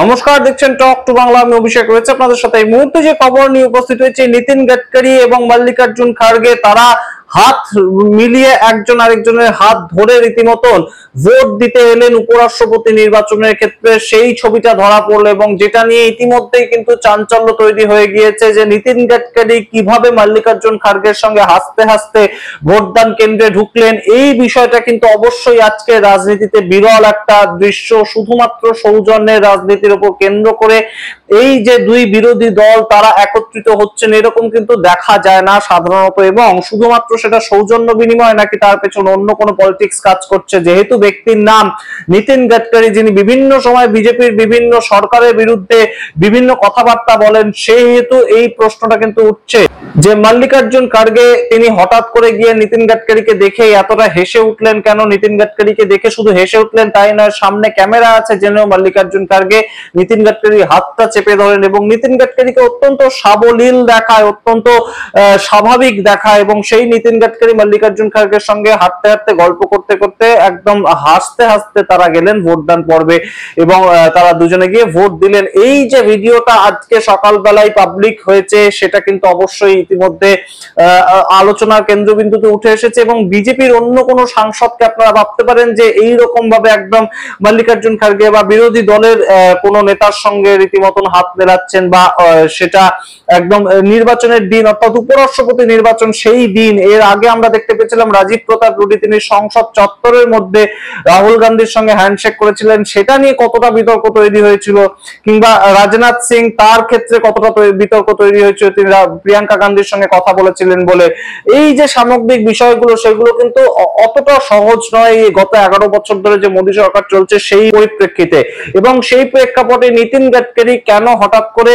নমস্কার, দেখছেন talk to Bangla. আমি অভিষেক রয়েছে আপনাদের সাথে। এই মুহূর্তে যে খবর নিয়ে উপস্থিত হয়েছে, নিতিন গাডকারি এবং মল্লিকার্জুন খাড়গে তারা হাত মিলিয়ে একজন আরেকজনের হাত ধরে রীতিমতন ভোট দিতে এলেন উপরাষ্ট্রপতি নির্বাচনের ক্ষেত্রে। সেই ছবিটা ধরা পড়লো এবং যেটা নিয়ে ইতিমধ্যেই কিন্তু চাঞ্চল্য তৈরি হয়ে গিয়েছে যে নিতিন গাডকারি কিভাবে মল্লিকার্জুন খাড়গের সঙ্গে হাসতে হাসতে ভোটদান কেন্দ্রে ঢুকলেন। এই বিষয়টা কিন্তু অবশ্যই আজকে রাজনীতিতে বিরল একটা দৃশ্য। শুধুমাত্র সৌজন্যের রাজনীতির উপর কেন্দ্র করে এই যে দুই বিরোধী দল তারা একত্রিত হচ্ছেন, এরকম কিন্তু দেখা যায় না সাধারণত। এবং শুধুমাত্র সেটা সৌজন্য বিনিময় নাকি তার পেছনে অন্য কোনো পলিটিক্স কাজ করছে। যেহেতু ব্যক্তির নাম নিতিন গাডকারি, যিনি বিভিন্ন সময় বিজেপির বিভিন্ন সরকারের বিরুদ্ধে বিভিন্ন কথাবার্তা বলেন, সেহেতু এই প্রশ্নটা কিন্তু উঠছে যে মল্লিকার্জুন খাড়গে তিনি হঠাৎ করে গিয়ে নিতিন গাডকারিকে দেখে এতটা হেসে উঠলেন কেন। নিতিন গাডকারিকে দেখে শুধু হেসে উঠলেন তাই নয়, সামনে ক্যামেরা আছে জেনেও মল্লিকার্জুন খাড়গে নিতিন গাডকারির হাতটা চেপে ধরেন এবং নিতিন গাডকারিকে অত্যন্ত সাবলীল দেখায়, অত্যন্ত স্বাভাবিক দেখায়। এবং সেই নিতিন গাডকারি মল্লিকার্জুন খাড়গের সঙ্গে হাঁটতে হাঁটতে গল্প করতে করতে একদম হাসতে হাসতে তারা গেলেন ভোটদান পর্বে এবং তারা দুজনে গিয়ে ভোট দিলেন। এই যে ভিডিওটা আজকে সকালবেলায় পাবলিক হয়েছে, সেটা কিন্তু অবশ্যই ইতিমধ্যে আলোচনার কেন্দ্রবিন্দুতে উঠে এসেছে। এবং বিজেপির অন্য কোনো সাংসদকে আপনারা ভাবতে পারেন যে এই রকম ভাবে একদম মল্লিকার্জুন খাড়গে বা বিরোধী দলের কোনো নেতার সঙ্গে রীতিমতন হাত মেলাচ্ছেন, বা সেটা একদম নির্বাচনের দিন অর্থাৎ উপরাষ্ট্রপতি নির্বাচন সেই দিন। এর আগে আমরা দেখতে পেয়েছিলাম রাজীব প্রতাপ রুডি তিনি সংসদ চত্বরের মধ্যে রাহুল গান্ধীর সঙ্গে হ্যান্ডশেক করেছিলেন, সেটা নিয়ে কতটা বিতর্ক তৈরি হয়েছিল। কিংবা রাজনাথ সিং, তার ক্ষেত্রে কতটা বিতর্ক তৈরি হয়েছিল, তিনি প্রিয়াঙ্কা গান্ধীর সঙ্গে কথা বলেছিলেন বলে। এই যে সামগ্রিক বিষয়গুলো, সেগুলো কিন্তু অতটা সহজ নয় গত 11 বছর ধরে যে মোদী সরকার চলছে সেই পরিপ্রেক্ষিতে। এবং সেই প্রেক্ষাপটে নিতিন গাডকারি কেন হঠাৎ করে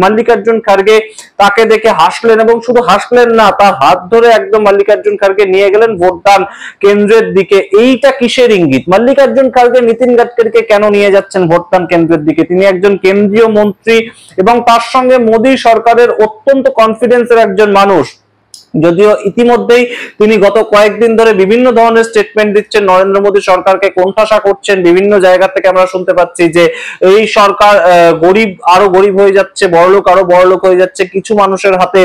মল্লিকার্জুন খাড়গে তাকে দেখে হাসলেন, এবং শুধু হাসলেন না, তার হাত ধরে একদম মল্লিকার্জুন খাড়গে নিয়ে গেলেন ভোটদান কেন্দ্রের দিকে। এইটা কিসের ইঙ্গিত? মল্লিকার্জুন খাড়গে নিতিন গাডকারিকে কেন নিয়ে যাচ্ছেন ভোটদান কেন্দ্রের দিকে? তিনি একজন কেন্দ্রীয় মন্ত্রী এবং তার সঙ্গে মোদী সরকারের অত্যন্ত কনফিডেন্সের একজন মানুষ। যদিও ইতিমধ্যেই তিনি গত কয়েকদিন ধরে বিভিন্ন ধরনের স্টেটমেন্ট দিচ্ছেন, নরেন্দ্র মোদী সরকারকে কোণঠাসা করছেন। বিভিন্ন জায়গা থেকে আমরা শুনতে পাচ্ছি যে এই সরকার গরিব আরো গরিব হয়ে যাচ্ছে, বড়লোক আরো বড়লোক হয়ে যাচ্ছে, কিছু মানুষের হাতে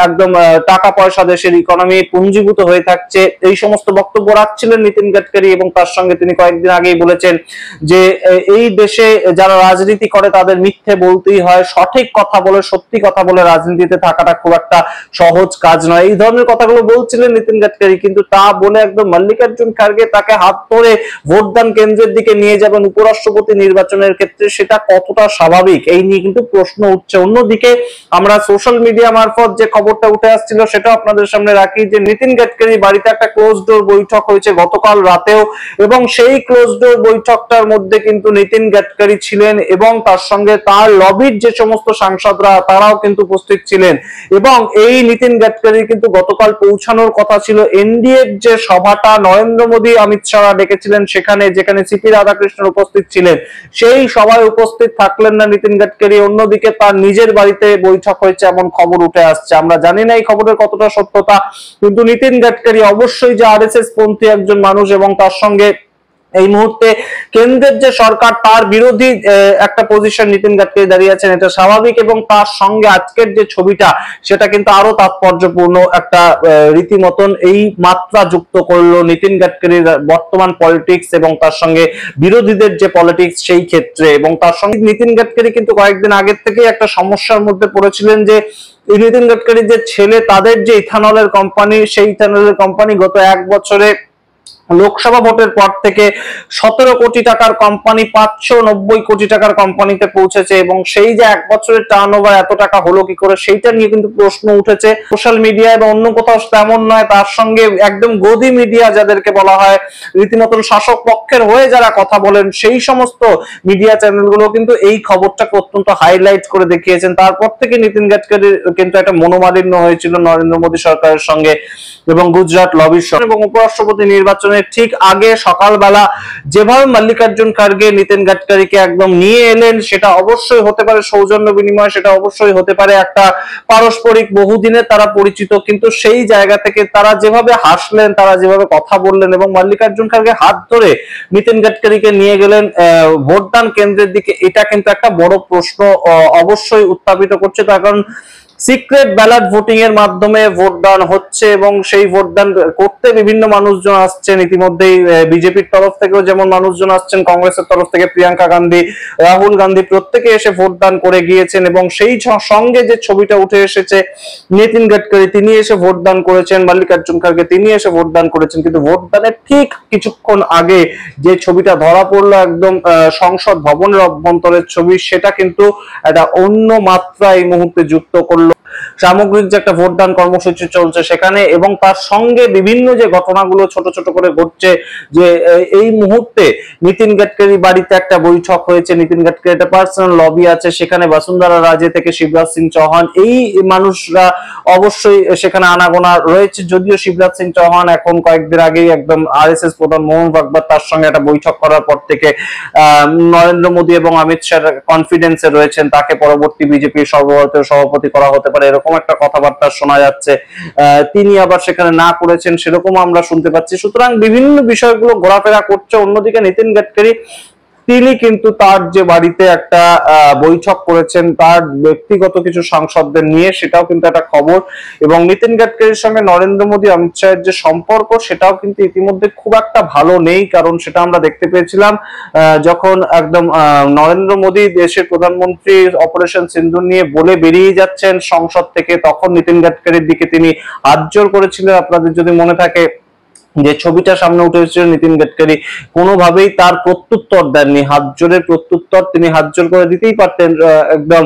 একদম টাকা পয়সা, দেশের ইকোনমি পুঞ্জীভূত হয়ে থাকছে। এই সমস্ত বক্তব্য রাখছিলেন নিতিন গাডকারি। এবং তার সঙ্গে তিনি কয়েকদিন আগেই বলেছেন যে এই দেশে যারা রাজনীতি করে তাদের মিথ্যে বলতেই হয়, সঠিক কথা বলে সত্যি কথা বলে রাজনীতিতে থাকাটা খুব একটা সহজ কাজ নয়। এই ধরনের কথাগুলো বলছিলেন নিতিন গাডকারি। কিন্তু তা বলে একদম মল্লিকার্জুন খাড়গে তাকে হাত ধরে ভোটদান কেন্দ্রের দিকে নিয়ে যাবেন উপরাষ্ট্রপতি নির্বাচনের ক্ষেত্রে, সেটা কতটা স্বাভাবিক, এই নিয়ে কিন্তু প্রশ্ন উঠছে। অন্যদিকে আমরা সোশ্যাল মিডিয়া মারফত যে খবরটা উঠে আসছিল সেটা আপনাদের সামনে রাখি যে নিতিন গাডকারি বাড়িতে একটা ক্লোজ ডোর বৈঠক হয়েছে গতকাল রাতেও, এবং সেই ক্লোজ ডোর বৈঠকটার মধ্যে কিন্তু নিতিন গাডকারি ছিলেন এবং তার সঙ্গে তার লবির যে সমস্ত সাংসদরা তারাও কিন্তু উপস্থিত ছিলেন। এবং এই নিতিন গাডকারি কিন্তু গতকাল পৌঁছানোর কথা ছিল এনডিএ যে সভাটা নরেন্দ্র মোদী অমিত শাহ ডেকেছিলেন সেখানে, যেখানে সিপি রাধাকৃষ্ণন উপস্থিত ছিলেন, সেই সভায় উপস্থিত থাকলেন না নিতিন গাডকারি। অন্যদিকে তার নিজের বাড়িতে বৈঠক হয়েছে এমন খবর উঠে আসছে। আমরা জানি না এই খবরের কতটা সত্যতা, কিন্তু নিতিন গাডকারি অবশ্যই যে আরএসএস পন্থী একজন মানুষ এবং তার সঙ্গে এই মুহূর্তে কেন্দ্রের যে সরকার তার বিরোধী একটা পজিশন নিতিন গাডকারি দাঁড়িয়ে আছেন, এটা স্বাভাবিক। এবং তার সঙ্গে আজকের যে ছবিটা সেটা কিন্তু আরো তাৎপর্যপূর্ণ একটা রীতিমতন এই মাত্রা যুক্ত করলো নিতিন গাডকারির বর্তমান পলিটিক্স এবং তার সঙ্গে বিরোধীদের যে পলিটিক্স সেই ক্ষেত্রে। এবং তার সঙ্গে নিতিন গাডকারি কিন্তু কয়েকদিন আগের থেকেই একটা সমস্যার মধ্যে পড়েছিলেন যে নিতিন গাডকারির যে ছেলে, তাদের যে ইথানলের কোম্পানি, সেই ইথানলের কোম্পানি গত 1 বছরে লোকসভা ভোটের পর থেকে 17 কোটি টাকার কোম্পানি 590 কোটি টাকার কোম্পানিতে পৌঁছেছে। এবং সেই যে 1 বছরের টার্নওভার এত টাকা হলো কি করে, সেইটা নিয়ে কিন্তু প্রশ্ন উঠেছে সোশ্যাল মিডিয়া এবং অন্য কোথাও তেমন নয়। তার সঙ্গে একদম গদি মিডিয়া যাদেরকে বলা হয়, রীতিমতন শাসক পক্ষের হয়ে যারা কথা বলেন, সেই সমস্ত মিডিয়া চ্যানেলগুলো কিন্তু এই খবরটাকে অত্যন্ত হাইলাইট করে দেখিয়েছেন। তারপর থেকে নিতিন গাডকারির কিন্তু একটা মনোমালিন্য হয়েছিল নরেন্দ্র মোদী সরকারের সঙ্গে এবং গুজরাট লবির সঙ্গে। এবং উপরাষ্ট্রপতি নির্বাচনে নির্বাচনের ঠিক আগে সকালবেলা যেভাবে মল্লিকার্জুন খার্গে নিতিন গাডকারিকে একদম নিয়ে এলেন, সেটা অবশ্যই হতে পারে সৌজন্য বিনিময়, সেটা অবশ্যই হতে পারে একটা পারস্পরিক বহুদিনের তারা পরিচিত, কিন্তু সেই জায়গা থেকে তারা যেভাবে হাসলেন, তারা যেভাবে কথা বললেন এবং মল্লিকার্জুন খার্গে হাত ধরে নিতিন গাডকারিকে নিয়ে গেলেন ভোটদান কেন্দ্রের দিকে, এটা কিন্তু একটা বড় প্রশ্ন অবশ্যই উত্থাপিত করছে। তার কারণ সিক্রেট ব্যালট ভোটিং এর মাধ্যমে ভোটদান হচ্ছে এবং সেই ভোটদান করতে বিভিন্ন মানুষজন আসছেন। ইতিমধ্যেই বিজেপির তরফ থেকেও যেমন মানুষজন আসছেন, কংগ্রেসের তরফ থেকে প্রিয়াঙ্কা গান্ধী, রাহুল গান্ধী প্রত্যেকে এসে ভোটদান করে গিয়েছেন এবং সেই সঙ্গে যে ছবিটা উঠে এসেছে, নিতিন গাডকারি তিনি এসে ভোটদান করেছেন, মল্লিকার্জুন খার্গে তিনি এসে ভোটদান করেছেন, কিন্তু ভোটদানের ঠিক কিছুক্ষণ আগে যে ছবিটা ধরা পড়লো একদম সংসদ ভবনের অভ্যন্তরের ছবি, সেটা কিন্তু একটা অন্য মাত্রা এই মুহূর্তে যুক্ত করলো সামগ্রিক যে একটা ভোটদান কর্মসূচি চলছে সেখানে, এবং তার সঙ্গে বিভিন্ন যে ঘটনাগুলো ছোট ছোট করে ঘটছে, যে এই মুহূর্তে নিতিন গাডকারি বাড়িতে একটা বৈঠক হয়েছে, নিতিন গাডকারি একটা পার্সোনাল লবি আছে, সেখানে বসুন্ধরা রাজে থেকে শিবরাজ সিং চৌহান এই মানুষরা অবশ্যই সেখানে আনাগোনা রয়েছে। যদিও শিবরাজ সিং চৌহান এখন কয়েকদিন আগেই একদম আরএসএস প্রধান মোহন ভাগবত তার সঙ্গে একটা বৈঠক করার পর থেকে নরেন্দ্র মোদী এবং অমিত শাহ কনফিডেন্সে রয়েছেন, তাকে পরবর্তী বিজেপির সর্বভারতীয় সভাপতি করা হতে পারে, এরকম একটা কথাবার্তা শোনা যাচ্ছে। তিনি আবার সেখানে না করেছেন সেরকম আমরা শুনতে পাচ্ছি। সুতরাং বিভিন্ন বিষয়গুলো ঘোরাফেরা করছে। অন্যদিকে নিতিন গাডকারি তিনি কিন্তু তার যে বাড়িতে একটা বৈঠক করেছেন তার ব্যক্তিগত কিছু সাংসদদের নিয়ে, সেটাও কিন্তু একটা খবর। এবং নিতিন গাডকারির সঙ্গে নরেন্দ্র মোদী অমিত শাহের যে সম্পর্ক, সেটাও কিন্তু ইতিমধ্যে খুব একটা ভালো নেই, কারণ সেটা আমরা দেখতে পেয়েছিলাম যখন একদম নরেন্দ্র মোদী দেশের প্রধানমন্ত্রী অপারেশন সিন্দুর নিয়ে বলে বেরিয়ে যাচ্ছেন সংসদ থেকে, তখন নিতিন গাডকারির দিকে তিনি হাত জোর করেছিলেন। আপনাদের যদি মনে থাকে যে ছবিটা সামনে উঠে এসেছিল, নিতিন গাডকারি কোনোভাবেই তার প্রত্যুত্তর দেননি, হাত জোরের প্রত্যুত্তর তিনি হাত জোর করে দিতেই পারতেন, একদম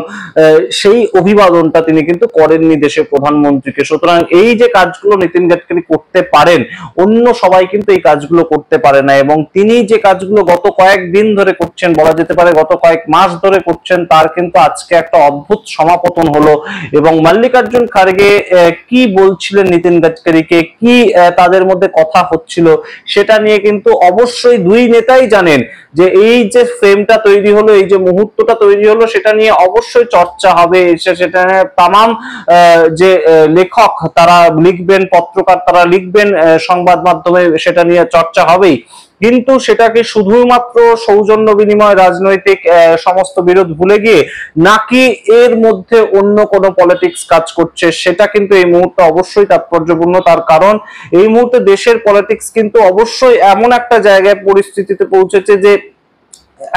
সেই অভিবাদনটা তিনি কিন্তু করেননি দেশের প্রধানমন্ত্রীকে। সুতরাং এই যে কাজগুলো নিতিন গাডকারি করতে পারেন, অন্য সবাই কিন্তু এই কাজগুলো করতে পারে না, এবং তিনি যে কাজগুলো গত কয়েকদিন ধরে করছেন, বলা যেতে পারে গত কয়েক মাস ধরে করছেন, তার কিন্তু আজকে একটা অদ্ভুত সমাপতন হলো। এবং মল্লিকার্জুন খার্গে কি বলছিলেন নিতিন গাডকারিকে, কি তাদের মধ্যে কথা হচ্ছিল, সেটা নিয়ে কিন্তু অবশ্যই দুই নেতাই জানেন যে এই যে ফ্রেমটা তৈরি হলো, এই যে মুহূর্তটা তৈরি হলো, সেটা নিয়ে অবশ্যই চর্চা হবে। সেটা তামাম যে লেখক তারা লিখবেন, পত্রকার তারা লিখবেন, সংবাদ মাধ্যমে সেটা নিয়ে চর্চা হবেই। কিন্তু সেটাকে শুধুমাত্র সৌজন্য বিনিময়, রাজনৈতিক সমস্ত বিরোধ ভুলে গিয়ে নাকি এর মধ্যে অন্য কোনো পলিটিক্স কাজ করছে, সেটা কিন্তু এই মুহূর্তে অবশ্যই তাৎপর্যপূর্ণ। তার কারণ এই মুহূর্তে দেশের পলিটিক্স কিন্তু অবশ্যই এমন একটা জায়গায় পরিস্থিতিতে পৌঁছেছে যে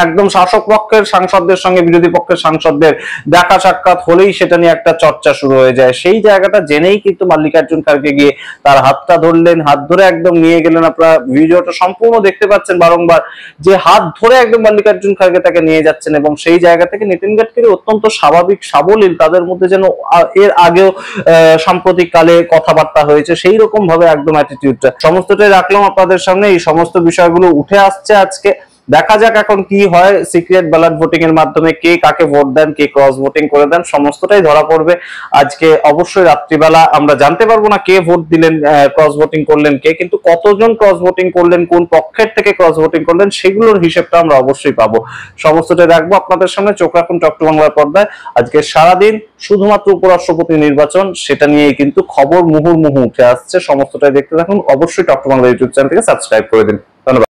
একদম শাসক পক্ষের সাংসদদের সঙ্গে বিরোধী পক্ষের সাংসদদের দেখা সাক্ষাৎ হলেই সেটা নিয়ে একটা চর্চা শুরু হয়ে যায়। সেই জায়গাটা জেনেই কিন্তু মল্লিকার্জুন খার্গে গিয়ে তার হাতটা ধরলেন, হাত ধরে একদম নিয়ে গেলেন। আপনারা ভিডিওটা সম্পূর্ণ দেখতে পাচ্ছেন বারংবার, যে হাত ধরে একদম মল্লিকার্জুন খার্গে তাকে নিয়ে যাচ্ছেন, এবং সেই জায়গা থেকে নিতিন গাডকারি অত্যন্ত স্বাভাবিক সাবলীল, তাদের মধ্যে যেন এর আগেও সাম্প্রতিক কালে কথাবার্তা হয়েছে সেই রকম ভাবে একদম অ্যাটিটিউডটা সমস্তটাই রাখলাম আপনাদের সামনে। এই সমস্ত বিষয়গুলো উঠে আসছে আজকে, দেখা যাক এখন কি হয়। সিক্রেট ব্যালট ভোটিং এর মাধ্যমে কে কাকে ভোট দেন, কে ক্রস ভোটিং করে দেন, সমস্তটাই ধরা পড়বে আজকে। অবশ্যই রাত্রিবেলা আমরা জানতে পারবো না কে ভোট দিলেন, ক্রস ভোটিং করলেন কে, কিন্তু কতজন ক্রস ভোটিং করলেন, কোন পক্ষের থেকে ক্রস ভোটিং করলেন, সেগুলোর হিসেবটা আমরা অবশ্যই পাবো। সমস্তটাই রাখবো আপনাদের সামনে। চোখ রাখুন টক টু বাংলার পর্দায়। আজকে সারাদিন শুধুমাত্র উপরাষ্ট্রপতি নির্বাচন, সেটা নিয়ে কিন্তু খবর মুহুর্মুহু উঠে আসছে। সমস্তটাই দেখতে থাকুন, অবশ্যই talk to Bangla YouTube channel থেকে সাবস্ক্রাইব করে দিন।